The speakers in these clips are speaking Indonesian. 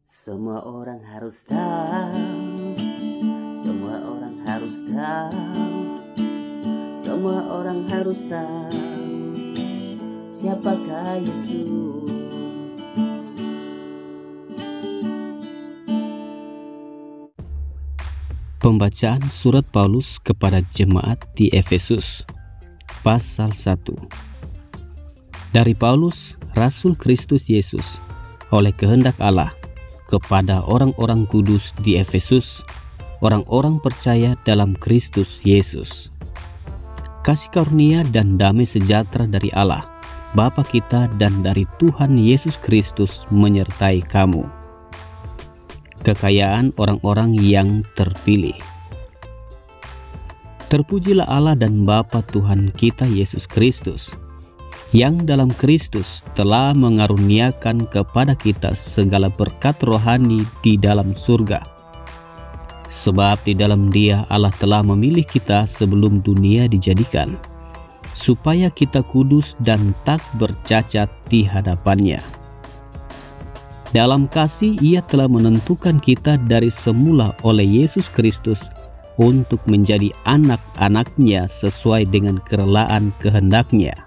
Semua orang harus tahu, semua orang harus tahu, semua orang harus tahu siapakah Yesus. Pembacaan surat Paulus kepada jemaat di Efesus, pasal 1. Dari Paulus, Rasul Kristus Yesus, oleh kehendak Allah, kepada orang-orang kudus di Efesus, orang-orang percaya dalam Kristus Yesus. Kasih karunia dan damai sejahtera dari Allah, Bapa kita dan dari Tuhan Yesus Kristus menyertai kamu. Kekayaan orang-orang yang terpilih. Terpujilah Allah dan Bapa Tuhan kita Yesus Kristus, yang dalam Kristus telah mengaruniakan kepada kita segala berkat rohani di dalam surga. Sebab di dalam Dia Allah telah memilih kita sebelum dunia dijadikan, supaya kita kudus dan tak bercacat di hadapan-Nya. Dalam kasih Ia telah menentukan kita dari semula oleh Yesus Kristus untuk menjadi anak-anak-Nya sesuai dengan kerelaan kehendak-Nya,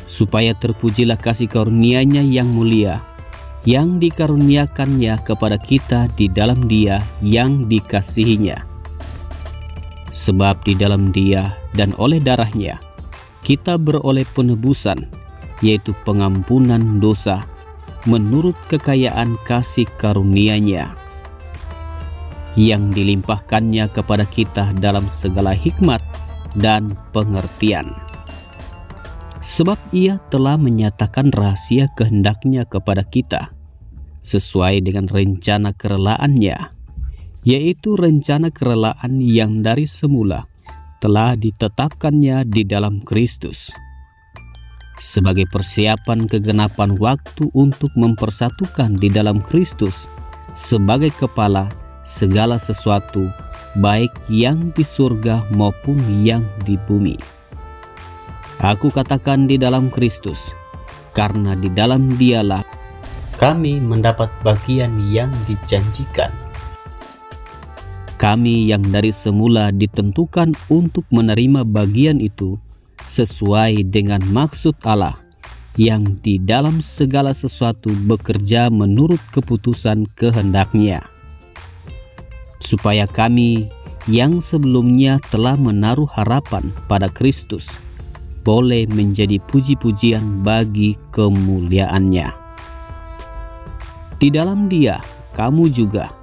supaya terpujilah kasih karunia-Nya yang mulia, yang dikaruniakannya kepada kita di dalam Dia yang dikasihi-Nya. Sebab di dalam Dia dan oleh darah-Nya kita beroleh penebusan, yaitu pengampunan dosa, menurut kekayaan kasih karunia-Nya, yang dilimpahkannya kepada kita dalam segala hikmat dan pengertian. Sebab Ia telah menyatakan rahasia kehendak-Nya kepada kita, sesuai dengan rencana kerelaan-Nya, yaitu rencana kerelaan yang dari semula telah ditetapkannya di dalam Kristus, sebagai persiapan kegenapan waktu untuk mempersatukan di dalam Kristus sebagai kepala segala sesuatu, baik yang di surga maupun yang di bumi. Aku katakan di dalam Kristus, karena di dalam Dialah kami mendapat bagian yang dijanjikan. Kami yang dari semula ditentukan untuk menerima bagian itu sesuai dengan maksud Allah, yang di dalam segala sesuatu bekerja menurut keputusan kehendak-Nya, supaya kami yang sebelumnya telah menaruh harapan pada Kristus boleh menjadi puji-pujian bagi kemuliaan-Nya. Di dalam Dia kamu juga,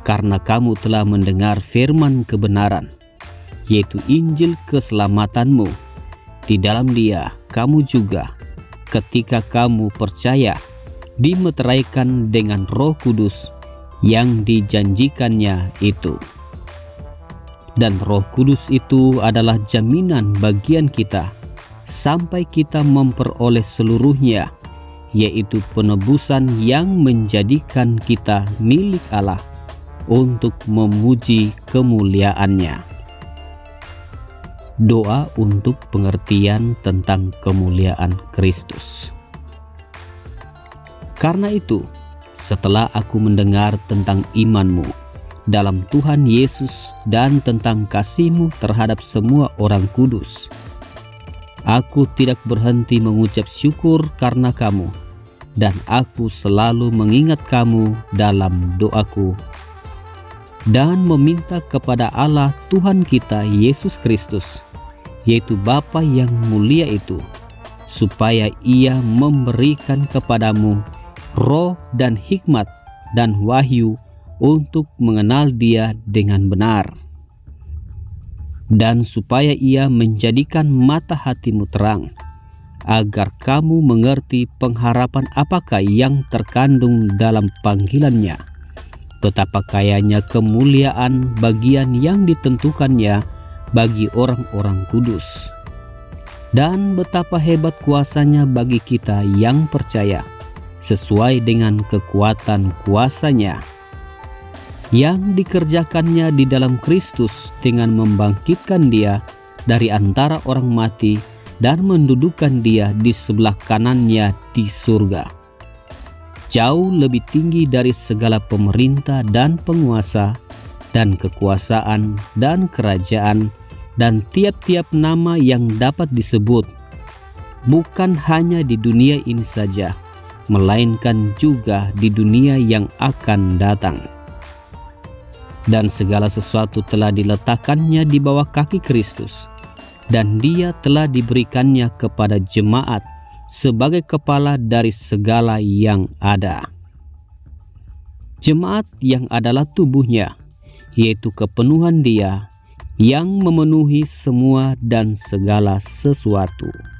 karena kamu telah mendengar firman kebenaran, yaitu Injil keselamatanmu, di dalam Dia kamu juga, ketika kamu percaya, dimeteraikan dengan Roh Kudus yang dijanjikannya itu. Dan Roh Kudus itu adalah jaminan bagian kita sampai kita memperoleh seluruhnya, yaitu penebusan yang menjadikan kita milik Allah untuk memuji kemuliaan-Nya. Doa untuk pengertian tentang kemuliaan Kristus. Karena itu, setelah aku mendengar tentang iman-Mu dalam Tuhan Yesus dan tentang kasih-Mu terhadap semua orang kudus, aku tidak berhenti mengucap syukur karena kamu, dan aku selalu mengingat kamu dalam doaku, dan meminta kepada Allah Tuhan kita Yesus Kristus, yaitu Bapa yang mulia itu, supaya Ia memberikan kepadamu roh dan hikmat dan wahyu untuk mengenal Dia dengan benar, dan supaya Ia menjadikan mata hatimu terang, agar kamu mengerti pengharapan apakah yang terkandung dalam panggilan-Nya, betapa kayanya kemuliaan bagian yang ditentukannya bagi orang-orang kudus, dan betapa hebat kuasa-Nya bagi kita yang percaya, sesuai dengan kekuatan kuasa-Nya, yang dikerjakannya di dalam Kristus dengan membangkitkan Dia dari antara orang mati dan mendudukan Dia di sebelah kanan-Nya di surga. jauh lebih tinggi dari segala pemerintah dan penguasa dan kekuasaan dan kerajaan dan tiap-tiap nama yang dapat disebut, bukan hanya di dunia ini saja, melainkan juga di dunia yang akan datang. Dan segala sesuatu telah diletakkannya di bawah kaki Kristus, dan Dia telah diberikannya kepada jemaat sebagai kepala dari segala yang ada. Jemaat yang adalah tubuhnya, yaitu kepenuhan Dia yang memenuhi semua dan segala sesuatu.